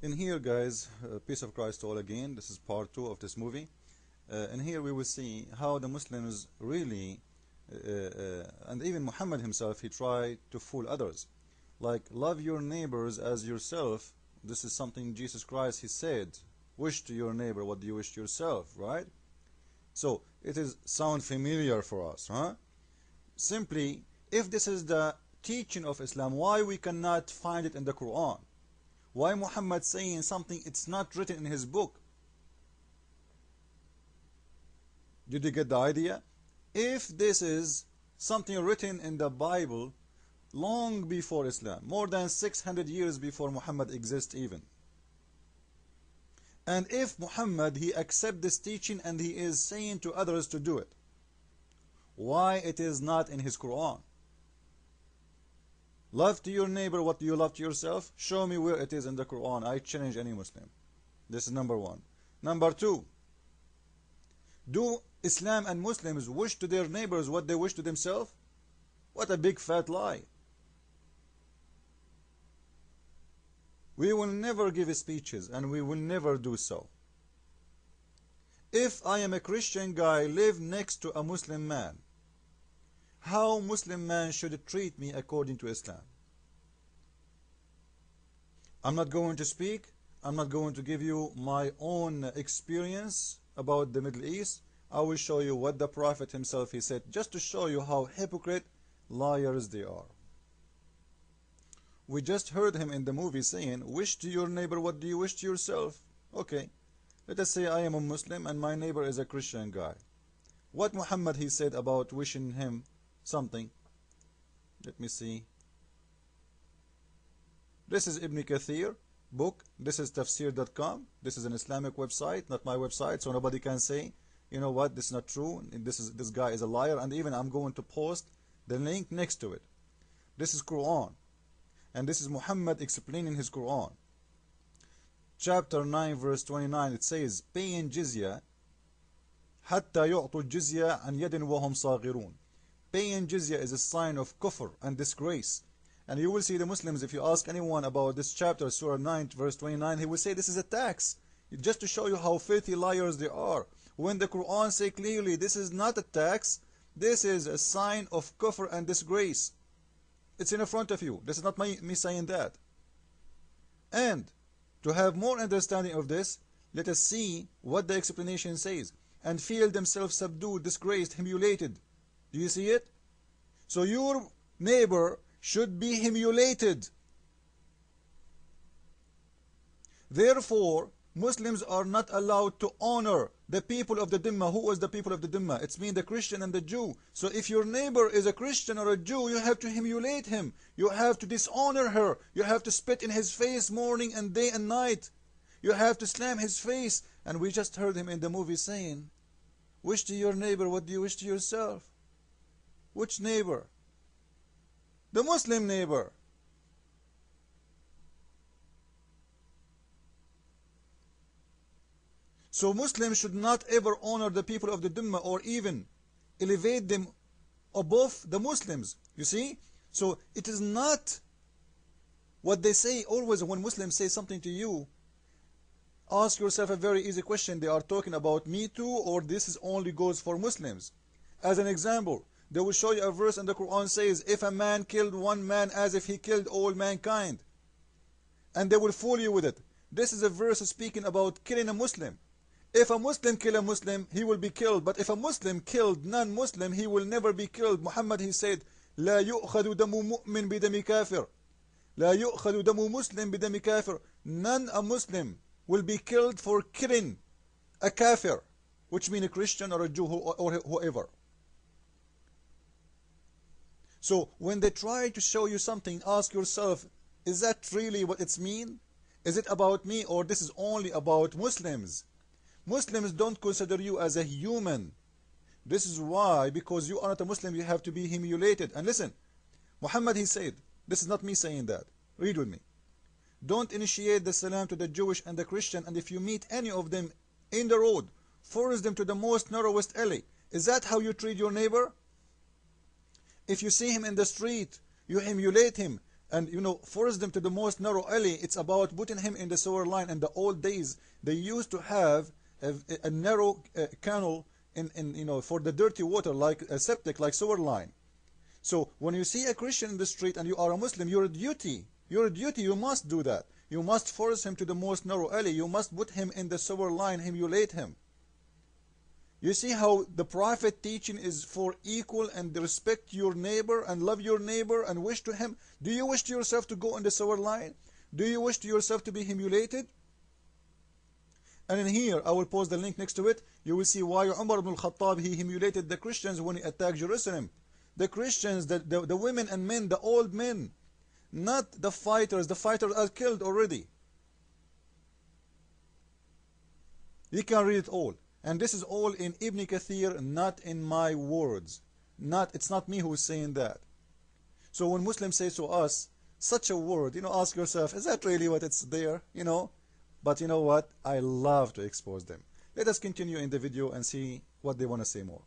In here, guys, peace of Christ to all again. This is part 2 of this movie. And here we will see how the Muslims really, and even Muhammad himself, he tried to fool others. Like, love your neighbors as yourself. This is something Jesus Christ, he said. Wish to your neighbor what you wish to yourself, right? So, it is sound familiar for us, huh? Simply, if this is the teaching of Islam, why we cannot find it in the Quran? Why Muhammad saying something it's not written in his book? Did you get the idea? If this is something written in the Bible long before Islam, more than 600 years before Muhammad exists even, and if Muhammad he accept this teaching and he is saying to others to do it, why it is not in his Quran? Love to your neighbor what you love to yourself. Show me where it is in the Quran. I challenge any Muslim. This is number one. Number two, do Islam and Muslims wish to their neighbors what they wish to themselves? What a big fat lie. We will never give speeches and we will never do so. If I am a Christian guy, live next to a Muslim man, how Muslim man should treat me according to Islam? I'm not going to speak. I'm not going to give you my own experience about the Middle East. I will show you what the Prophet himself he said, just to show you how hypocrite liars they are. We just heard him in the movie saying, wish to your neighbor what do you wish to yourself. Okay, let us say I am a Muslim and my neighbor is a Christian guy. What Muhammad he said about wishing him something? Let me see. This is Ibn Kathir book. This is tafsir.com. This is an Islamic website, not my website, so nobody can say, you know what, this is not true. This guy is a liar. And even I'm going to post the link next to it. This is Quran, and this is Muhammad explaining his Quran. Chapter 9, verse 29. It says, paying jizya حتى يعطوا الجزية عن يد وهم صاغرون. Paying jizya is a sign of kufr and disgrace. And you will see the Muslims, if you ask anyone about this chapter, Surah 9, verse 29, he will say this is a tax. Just to show you how filthy liars they are. When the Quran say clearly this is not a tax, this is a sign of kufr and disgrace. It's in front of you. This is not me saying that. And to have more understanding of this, let us see what the explanation says. And feel themselves subdued, disgraced, humiliated. Do you see it? So your neighbor should be humiliated. Therefore, Muslims are not allowed to honor the people of the Dhimma. Who was the people of the Dhimma? It's mean the Christian and the Jew. So if your neighbor is a Christian or a Jew, you have to humiliate him. You have to dishonor her. You have to spit in his face morning and day and night. You have to slam his face. And we just heard him in the movie saying, wish to your neighbor what do you wish to yourself? Which neighbor? The Muslim neighbor. So Muslims should not ever honor the people of the Dhimma or even elevate them above the Muslims. You see? So it is not what they say always when Muslims say something to you. Ask yourself a very easy question. They are talking about me too, or this is only goes for Muslims? As an example, they will show you a verse in the Quran says, if a man killed one man as if he killed all mankind. And they will fool you with it. This is a verse speaking about killing a Muslim. If a Muslim kill a Muslim, he will be killed. But if a Muslim killed non-Muslim, he will never be killed. Muhammad, he said, لا يؤخذ دم مؤمن بدم كافر. لا يؤخذ دم مسلم بدم كافر. None a Muslim will be killed for killing a kafir, which means a Christian or a Jew or whoever. So when they try to show you something, ask yourself, is that really what it's mean? Is it about me, or this is only about Muslims? Muslims don't consider you as a human. This is why, because you are not a Muslim, you have to be humiliated. And listen, Muhammad, he said, this is not me saying that. Read with me. Don't initiate the salam to the Jewish and the Christian, and if you meet any of them in the road, force them to the most narrowest alley. Is that how you treat your neighbor? If you see him in the street, you humiliate him, and force them to the most narrow alley. It's about putting him in the sewer line. In the old days, they used to have a narrow canal in for the dirty water, like a septic, like sewer line. So when you see a Christian in the street and you are a Muslim, your duty, you must do that. You must force him to the most narrow alley. You must put him in the sewer line, humiliate him. You see how the Prophet teaching is for equal and respect your neighbor and love your neighbor and wish to him. Do you wish to yourself to go in the sewer line? Do you wish to yourself to be humiliated? And in here, I will post the link next to it. You will see why Umar ibn al-Khattab, he humiliated the Christians when he attacked Jerusalem. The Christians, the women and men, the old men, not the fighters. The fighters are killed already. You can read it all. And this is all in Ibn Kathir, not in my words. It's not me who is saying that. So when Muslims say to us such a word, ask yourself, is that really what it's there? But you know what? I love to expose them. Let us continue in the video and see what they want to say more.